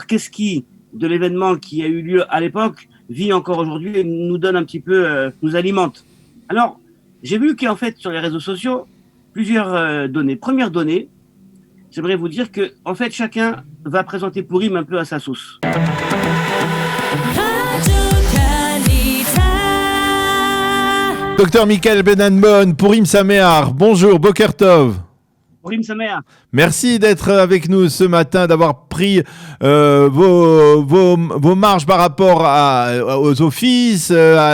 Qu'est-ce qui, de l'événement qui a eu lieu à l'époque, vit encore aujourd'hui et nous donne un petit peu, nous alimente. Alors, j'ai vu qu'en fait, sur les réseaux sociaux, plusieurs données. Première donnée, j'aimerais vous dire que, en fait, chacun va présenter Pourim un peu à sa sauce. Docteur Michael Benanbon, Pourim Saméar, bonjour, Boker Tov. Pourim Saméar. Merci d'être avec nous ce matin, d'avoir pris vos marges par rapport aux offices,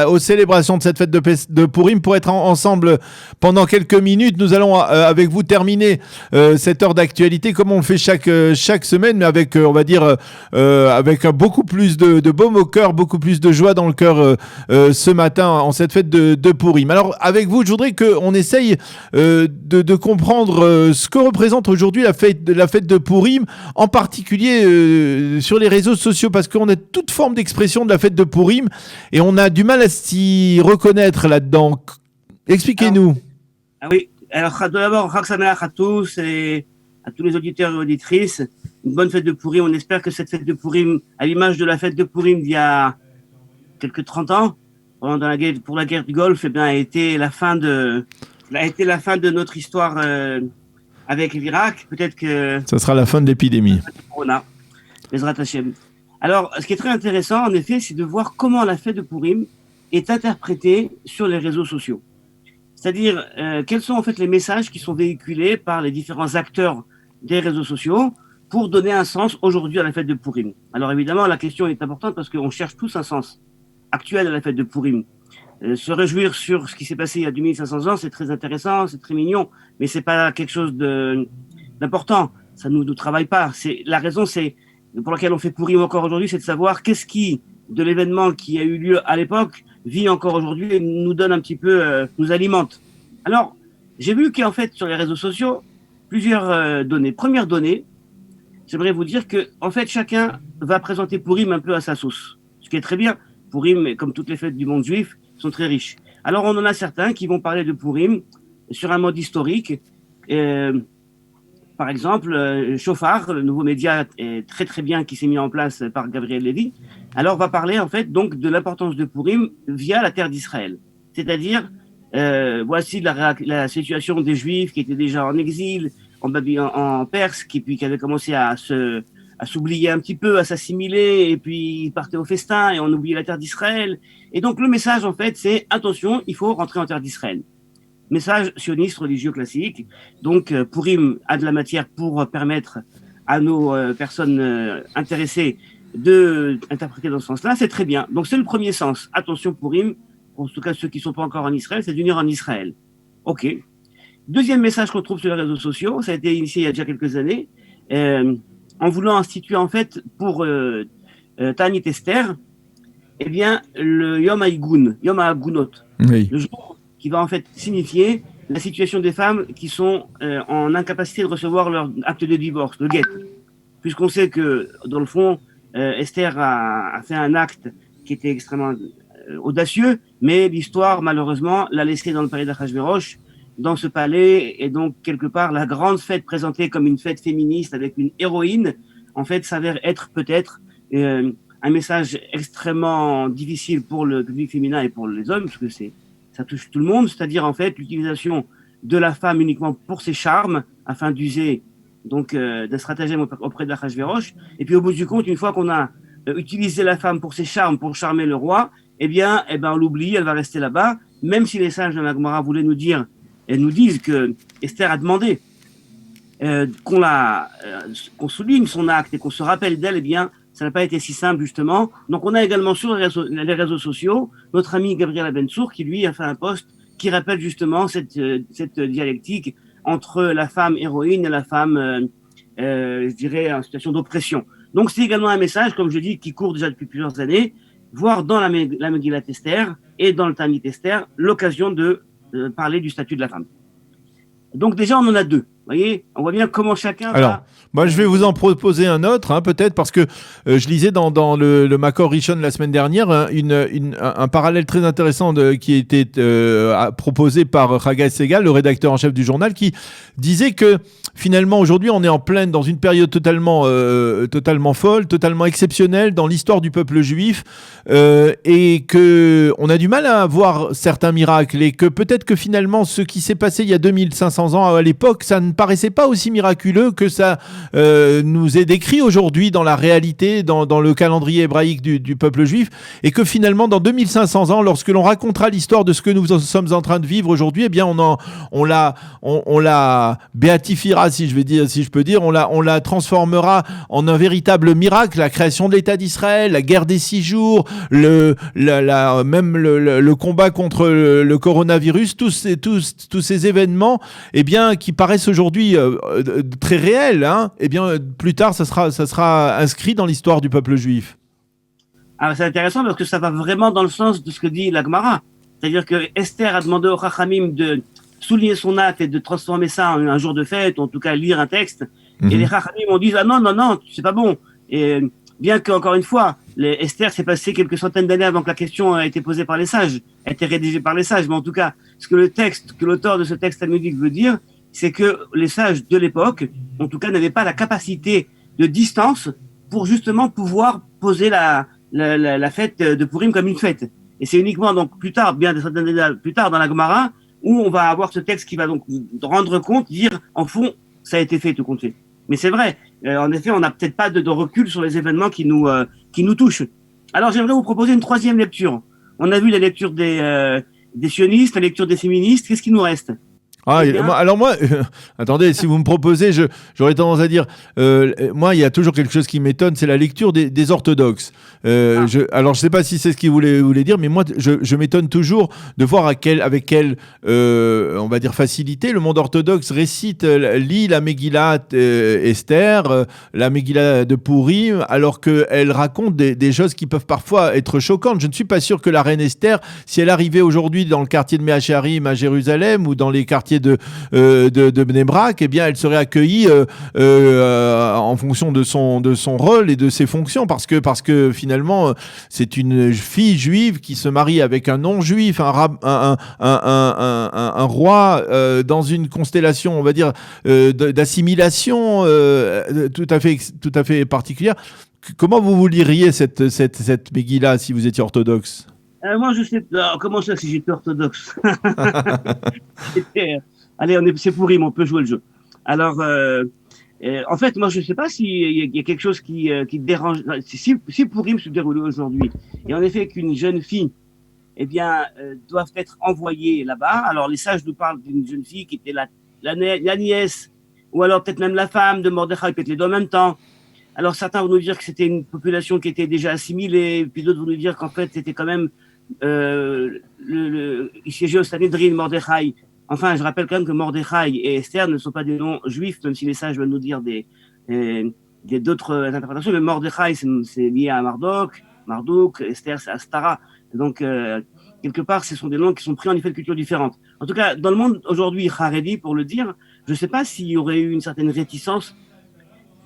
aux célébrations de cette fête de Pourim pour être ensemble pendant quelques minutes. Nous allons avec vous terminer cette heure d'actualité comme on le fait chaque semaine, mais avec, on va dire, avec beaucoup plus de baume au cœur, beaucoup plus de joie dans le cœur ce matin en cette fête de Pourim. Alors avec vous, je voudrais qu'on essaye de comprendre ce que représente aujourd'hui la fête de Pourim, en particulier sur les réseaux sociaux, parce qu'on a toute forme d'expression de la fête de Pourim et on a du mal à s'y reconnaître là-dedans. Expliquez-nous. Oui, alors d'abord, Chag Sameach à tous et à tous les auditeurs et auditrices. Une bonne fête de Pourim. On espère que cette fête de Pourim, à l'image de la fête de Pourim d'il y a quelques 30 ans, pour la guerre du Golfe, eh bien, a été la fin de notre histoire avec l'Irak. Peut-être que ça sera la fin de l'épidémie. Corona, Bezrat Hashem. Alors, ce qui est très intéressant, en effet, c'est de voir comment la fête de Pourim est interprétée sur les réseaux sociaux. C'est-à-dire, quels sont en fait les messages qui sont véhiculés par les différents acteurs des réseaux sociaux pour donner un sens aujourd'hui à la fête de Pourim. Alors évidemment, la question est importante parce qu'on cherche tous un sens actuel à la fête de Pourim. Se réjouir sur ce qui s'est passé il y a 2500 ans, c'est très intéressant, c'est très mignon, mais c'est pas quelque chose d'important. Ça nous travaille pas. La raison, c'est pour laquelle on fait Pourim encore aujourd'hui, c'est de savoir qu'est-ce qui, de l'événement qui a eu lieu à l'époque, vit encore aujourd'hui et nous donne un petit peu, nous alimente. Alors, j'ai vu qu'en fait, sur les réseaux sociaux, plusieurs données. Première donnée, j'aimerais vous dire que, en fait, chacun va présenter Pourim un peu à sa sauce. Ce qui est très bien. Pourim, comme toutes les fêtes du monde juif, sont très riches. Alors, on en a certains qui vont parler de Pourim sur un mode historique. Par exemple, Shofar, le nouveau média très très bien qui s'est mis en place par Gabriel Lévy, alors va parler en fait donc de l'importance de Pourim via la terre d'Israël. C'est-à-dire, voici la situation des Juifs qui étaient déjà en exil, en Perse, qui avaient commencé à s'oublier un petit peu, à s'assimiler, et puis ils partaient au festin et on oubliait la terre d'Israël. Et donc le message en fait c'est attention, il faut rentrer en terre d'Israël. Message sioniste religieux classique. Donc Pourim a de la matière pour permettre à nos personnes intéressées d'interpréter dans ce sens-là, c'est très bien. Donc c'est le premier sens. Attention Pourim, en tout cas ceux qui ne sont pas encore en Israël, c'est d'unir en Israël. Ok. Deuxième message qu'on trouve sur les réseaux sociaux, ça a été initié il y a déjà quelques années, en voulant instituer en fait pour Tanit Esther, eh bien le Yom HaIgun, Yom HaGunot, oui. Le jour qui va en fait signifier la situation des femmes qui sont en incapacité de recevoir leur acte de divorce, le guet. Puisqu'on sait que, dans le fond, Esther a fait un acte qui était extrêmement audacieux, mais l'histoire, malheureusement, l'a laissé dans le palais d'Achashverosh, dans ce palais, et donc, quelque part, la grande fête présentée comme une fête féministe avec une héroïne, en fait, s'avère être peut-être un message extrêmement difficile pour le public féminin et pour les hommes, parce que ça touche tout le monde, c'est-à-dire en fait l'utilisation de la femme uniquement pour ses charmes, afin d'user donc d'un stratagème auprès d'Achashverosh. Et puis au bout du compte, une fois qu'on a utilisé la femme pour ses charmes, pour charmer le roi, eh bien on l'oublie, elle va rester là-bas, même si les sages de la Gemara voulaient nous dire, et nous disent que Esther a demandé qu'on souligne son acte et qu'on se rappelle d'elle, eh bien ça n'a pas été si simple, justement. Donc, on a également sur les réseaux sociaux notre ami Gabriel Abensour qui, lui, a fait un post qui rappelle justement cette dialectique entre la femme héroïne et la femme, je dirais, en situation d'oppression. Donc, c'est également un message, comme je dis, qui court déjà depuis plusieurs années, voire dans la Megillat Esther et dans le Tanit Esther, l'occasion de parler du statut de la femme. Donc, déjà, on en a deux. voyez, on voit bien comment chacun Alors, va... moi, je vais vous en proposer un autre, peut-être, parce que je lisais dans le Makor Rishon la semaine dernière un parallèle très intéressant qui était proposé par Chagai Segal, le rédacteur en chef du journal, qui disait que finalement, aujourd'hui, on est en pleine dans une période totalement folle, totalement exceptionnelle dans l'histoire du peuple juif, et que on a du mal à voir certains miracles, et que peut-être que finalement, ce qui s'est passé il y a 2500 ans à l'époque, ça ne paraissait pas aussi miraculeux que ça nous est décrit aujourd'hui dans la réalité, dans le calendrier hébraïque du peuple juif, et que finalement, dans 2500 ans, lorsque l'on racontera l'histoire de ce que nous sommes en train de vivre aujourd'hui, eh bien, on la béatifiera, si je peux dire, on la transformera en un véritable miracle, la création de l'État d'Israël, la guerre des 6 jours, même le combat contre le coronavirus, tous ces événements, eh bien, qui paraissent aujourd'hui très réels, eh bien, plus tard, ça sera inscrit dans l'histoire du peuple juif. Alors, c'est intéressant parce que ça va vraiment dans le sens de ce que dit la Gemara. C'est-à-dire que Esther a demandé aux Chachamim de souligner son acte et de transformer ça en un jour de fête, ou en tout cas lire un texte. Et les Chachamim ont dit, ah non, c'est pas bon. Et bien qu'encore une fois, Esther s'est passé quelques centaines d'années avant que la question ait été posée par les sages, a été rédigée par les sages. Mais en tout cas, ce que l'auteur de ce texte talmudique veut dire, c'est que les sages de l'époque, en tout cas, n'avaient pas la capacité de distance pour justement pouvoir poser la fête de Purim comme une fête. Et c'est uniquement donc plus tard, bien des centaines d'années plus tard, dans la Gemara, où on va avoir ce texte qui va donc rendre compte, dire en fond, ça a été fait tout compte fait. Mais c'est vrai, en effet, on n'a peut-être pas de recul sur les événements qui nous touchent. Alors j'aimerais vous proposer une troisième lecture. On a vu la lecture des sionistes, la lecture des féministes. Qu'est-ce qui nous reste ? Alors moi, attendez, si vous me proposez, j'aurais tendance à dire, moi, il y a toujours quelque chose qui m'étonne, c'est la lecture des orthodoxes. Alors, je sais pas si c'est ce qu'il voulait dire, mais moi, je m'étonne toujours de voir avec quelle, on va dire, facilité le monde orthodoxe lit la Megillah Esther, la Megillah de Purim, alors qu'elle raconte des choses qui peuvent parfois être choquantes. Je ne suis pas sûr que la reine Esther, si elle arrivait aujourd'hui dans le quartier de Mea Shearim à Jérusalem ou dans les quartiers de Bnei Brak, eh bien, elle serait accueillie en fonction de son rôle et de ses fonctions, parce que finalement, c'est une fille juive qui se marie avec un non-juif, un roi dans une constellation, on va dire, d'assimilation tout à fait particulière. Comment vous liriez cette Megillah si vous étiez orthodoxe ? Moi, je sais. Comment ça, si j'étais orthodoxe? Allez, c'est Purim, on peut jouer le jeu. Alors, en fait, moi, je ne sais pas s'il y a quelque chose qui dérange. Si Purim se déroulait aujourd'hui, et en effet qu'une jeune fille, eh bien, doivent être envoyées là-bas. Alors, les sages nous parlent d'une jeune fille qui était la nièce, ou alors peut-être même la femme de Mordechai, peut-être les deux en même temps. Alors, certains vont nous dire que c'était une population qui était déjà assimilée, puis d'autres vont nous dire qu'en fait, c'était quand même il siégeait au Sanhedrin, Mordechai. Enfin, je rappelle quand même que Mordechai et Esther ne sont pas des noms juifs, même si les sages veulent nous dire d'autres interprétations. Mais Mordechai, c'est lié à Marduk, Esther, c'est Astara. Donc, quelque part, ce sont des noms qui sont pris en effet de cultures différentes. En tout cas, dans le monde aujourd'hui, Haredi, pour le dire, je ne sais pas s'il y aurait eu une certaine réticence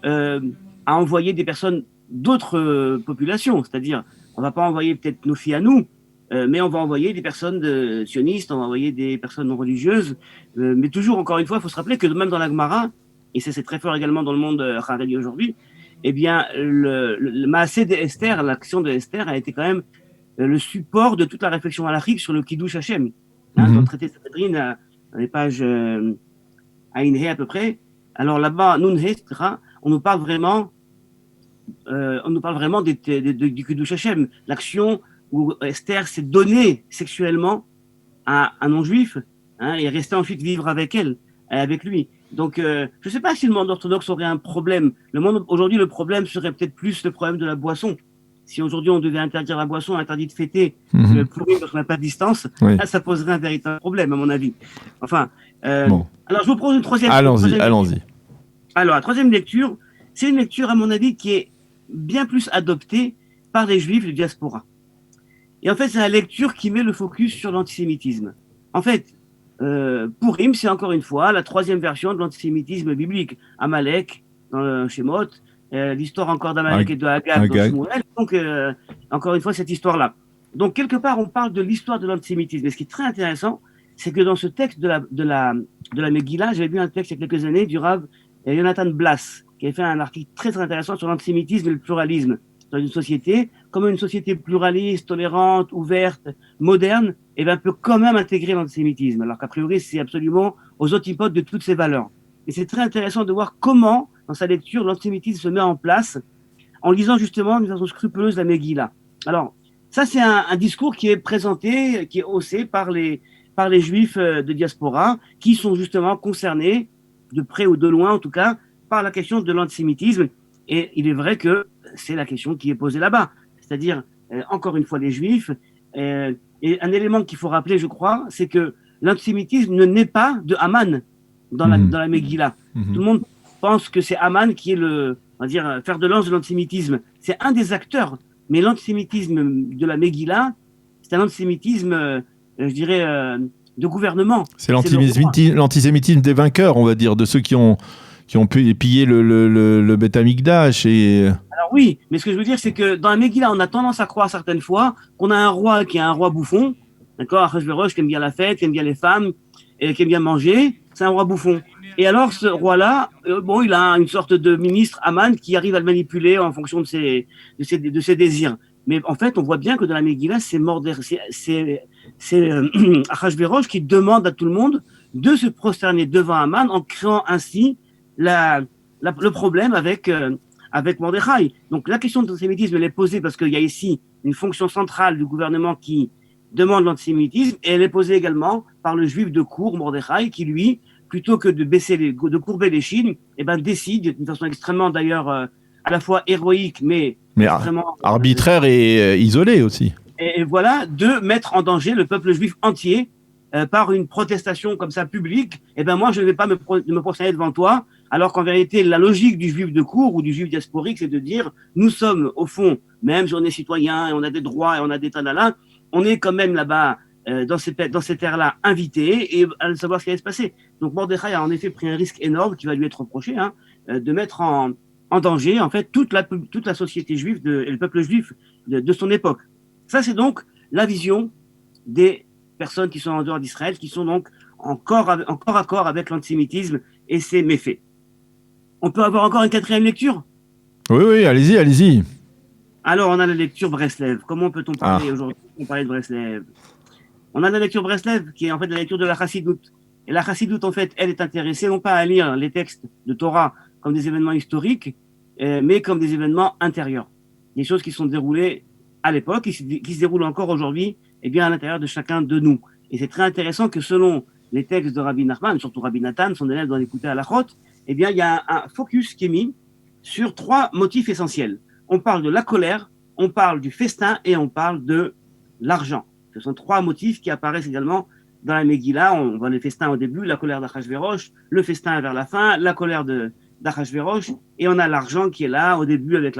à envoyer des personnes d'autres populations. C'est-à-dire, on ne va pas envoyer peut-être nos filles à nous, mais on va envoyer des personnes sionistes, on va envoyer des personnes non religieuses. Mais toujours, encore une fois, il faut se rappeler que même dans la Gemara, et ça c'est très fort également dans le monde Haredi aujourd'hui, eh bien, le Maaseh d'Esther, l'action de Esther a été quand même le support de toute la réflexion halachique sur le Kiddush Hashem. Dans le traité de Sanhedrin, dans les pages Aïn He à peu près. Alors là-bas, Nun He, etc., on nous parle vraiment du Kiddush Hashem, l'action où Esther s'est donnée sexuellement à un non-juif, et est restée ensuite vivre avec lui. Donc, je ne sais pas si le monde orthodoxe aurait un problème. Aujourd'hui, le problème serait peut-être plus le problème de la boisson. Si aujourd'hui on devait interdire la boisson, interdit de fêter le Purim parce qu'on n'a pas de distance, là, ça poserait un véritable problème, à mon avis. Enfin, alors je vous propose une troisième. Allons-y. Alors, la troisième lecture, c'est une lecture, à mon avis, qui est bien plus adoptée par les juifs de diaspora. Et en fait, c'est la lecture qui met le focus sur l'antisémitisme. En fait, Purim, c'est encore une fois la troisième version de l'antisémitisme biblique. Amalek dans le Shemot, l'histoire encore d'Amalek et de Agag dans Shmuel. Donc, encore une fois, cette histoire-là. Donc, quelque part, on parle de l'histoire de l'antisémitisme. Et ce qui est très intéressant, c'est que dans ce texte de la Megillah, j'avais vu un texte il y a quelques années du Rav Jonathan Blas, qui a fait un article très, très intéressant sur l'antisémitisme et le pluralisme dans une société. Comme une société pluraliste, tolérante, ouverte, moderne, eh bien, peut quand même intégrer l'antisémitisme, alors qu'a priori, c'est absolument aux antipodes de toutes ces valeurs. Et c'est très intéressant de voir comment, dans sa lecture, l'antisémitisme se met en place en lisant justement d'une façon scrupuleuse la Megillah. Alors, ça, c'est un discours qui est présenté, qui est haussé par les juifs de diaspora, qui sont justement concernés, de près ou de loin en tout cas, par la question de l'antisémitisme. Et il est vrai que c'est la question qui est posée là-bas. C'est-à-dire, encore une fois, les juifs. Et un élément qu'il faut rappeler, je crois, c'est que l'antisémitisme ne naît pas de Haman dans la Megillah. Tout le monde pense que c'est Haman qui est on va dire, fer de lance de l'antisémitisme. C'est un des acteurs. Mais l'antisémitisme de la Megillah, c'est un antisémitisme, je dirais, de gouvernement. C'est l'antisémitisme des vainqueurs, on va dire, de ceux qui ont pu piller le Beth Amikdash. Alors oui, mais ce que je veux dire, c'est que dans la Megillah, on a tendance à croire certaines fois qu'on a un roi qui est un roi bouffon, d'accord, Achashverosh, qui aime bien la fête, qui aime bien les femmes, et qui aime bien manger, c'est un roi bouffon. Et alors, ce roi-là, il a une sorte de ministre, Aman, qui arrive à le manipuler en fonction de ses désirs. Mais en fait, on voit bien que dans la Megillah, c'est Achashverosh qui demande à tout le monde de se prosterner devant Aman en créant ainsi le problème avec Mordechai. Donc la question de l'antisémitisme, elle est posée parce qu'il y a ici une fonction centrale du gouvernement qui demande l'antisémitisme, et elle est posée également par le juif de cour, Mordechai, qui lui, plutôt que de courber les chines, décide, d'une façon extrêmement d'ailleurs à la fois héroïque, mais extrêmement arbitraire et isolée aussi. Et voilà, de mettre en danger le peuple juif entier par une protestation comme ça publique. Moi, je ne vais pas me prosterner devant toi, alors qu'en vérité, la logique du juif de cour ou du juif diasporique, c'est de dire, nous sommes au fond, même si on est citoyen et on a des droits et on a des tanalins, on est quand même là-bas dans ces terres-là invités et à savoir ce qui va se passer. Donc Mordechai a en effet pris un risque énorme qui va lui être reproché, de mettre en danger en fait toute la société juive et le peuple juif de son époque. Ça, c'est donc la vision des personnes qui sont en dehors d'Israël, qui sont donc encore à corps avec l'antisémitisme et ses méfaits. On peut avoir encore une quatrième lecture ? Oui, allez-y. Alors, on a la lecture Breslev. Comment peut-on parler aujourd'hui ? On parlait de Breslev. On a la lecture Breslev, qui est en fait la lecture de la Chassidoute. Et la Chassidoute, en fait, elle est intéressée non pas à lire les textes de Torah comme des événements historiques, mais comme des événements intérieurs. Des choses qui sont déroulées à l'époque, qui se déroulent encore aujourd'hui, à l'intérieur de chacun de nous. Et c'est très intéressant que selon les textes de Rabbi Nachman, surtout Rabbi Nathan, son élève dans l'écouter à la Chot, il y a un focus qui est mis sur 3 motifs essentiels. On parle de la colère, on parle du festin et on parle de l'argent. Ce sont 3 motifs qui apparaissent également dans la Megillah. On voit le festin au début, la colère d'Achashverosh, le festin vers la fin, la colère d'Achashverosh, et on a l'argent qui est là au début avec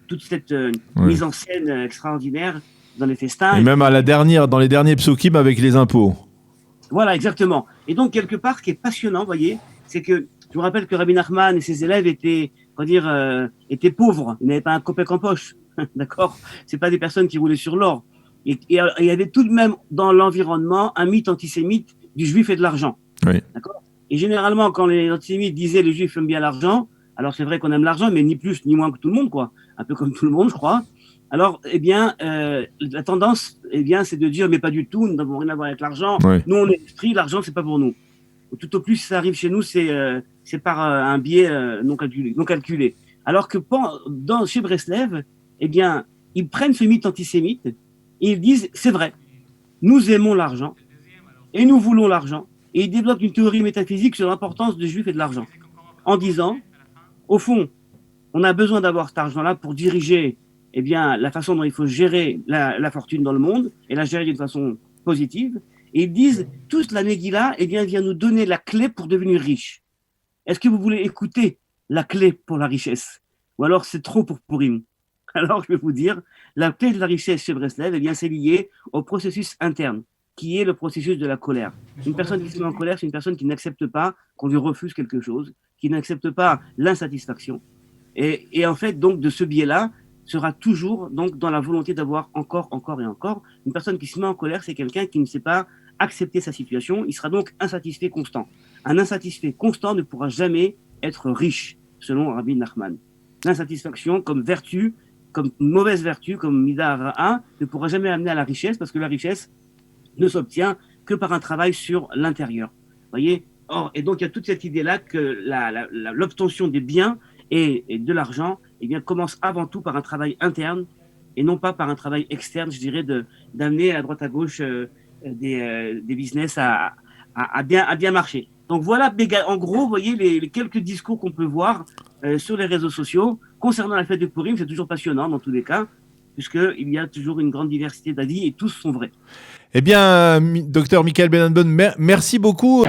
toute cette mise en scène extraordinaire dans les festins. Et même dans les derniers psukim avec les impôts. Voilà, exactement. Et donc, quelque part, ce qui est passionnant, vous voyez, c'est que je vous rappelle que Rabbi Nachman et ses élèves étaient pauvres. Ils n'avaient pas un copec en poche. D'accord ? C'est pas des personnes qui roulaient sur l'or. Et il y avait tout de même dans l'environnement un mythe antisémite du juif et de l'argent. Oui. D'accord ? Et généralement, quand les antisémites disaient les juifs aiment bien l'argent, alors c'est vrai qu'on aime l'argent, mais ni plus ni moins que tout le monde, quoi. Un peu comme tout le monde, je crois. Alors, la tendance, c'est de dire, mais pas du tout, nous n'avons rien à voir avec l'argent. Oui. Nous, on est esprit, l'argent, c'est pas pour nous. Tout au plus, si ça arrive chez nous, c'est par un biais non calculé. Alors que chez Breslev, ils prennent ce mythe antisémite et ils disent, c'est vrai, nous aimons l'argent et nous voulons l'argent. Et ils développent une théorie métaphysique sur l'importance des juifs et de l'argent. En disant, au fond, on a besoin d'avoir cet argent-là pour diriger la façon dont il faut gérer la fortune dans le monde et la gérer d'une façon positive. Et ils disent, toute la Megillah vient nous donner la clé pour devenir riche. Est-ce que vous voulez écouter la clé pour la richesse ? Ou alors c'est trop pour Purim ? Alors je vais vous dire, la clé de la richesse chez Breslev, c'est lié au processus interne. qui est le processus de la colère. Une personne qui se met en colère, c'est une personne qui n'accepte pas qu'on lui refuse quelque chose, qui n'accepte pas l'insatisfaction. Et en fait, donc, de ce biais-là, sera toujours donc dans la volonté d'avoir encore et encore. Une personne qui se met en colère, c'est quelqu'un qui ne sait pas accepter sa situation. Il sera donc insatisfait constant. Un insatisfait constant ne pourra jamais être riche, selon Rabbi Nachman. L'insatisfaction comme vertu, comme mauvaise vertu, comme Mida Ra'a, ne pourra jamais amener à la richesse, parce que la richesse ne s'obtient que par un travail sur l'intérieur. Voyez. Or, et donc il y a toute cette idée-là que l'obtention des biens et de l'argent, eh bien, commence avant tout par un travail interne et non pas par un travail externe, je dirais, d'amener à droite à gauche des business à bien marcher. Donc voilà, en gros, vous voyez les quelques discours qu'on peut voir sur les réseaux sociaux concernant la fête de Purim. C'est toujours passionnant dans tous les cas, puisqu'il y a toujours une grande diversité d'avis et tous sont vrais. Eh bien, docteur Michael Benenbaum, merci beaucoup.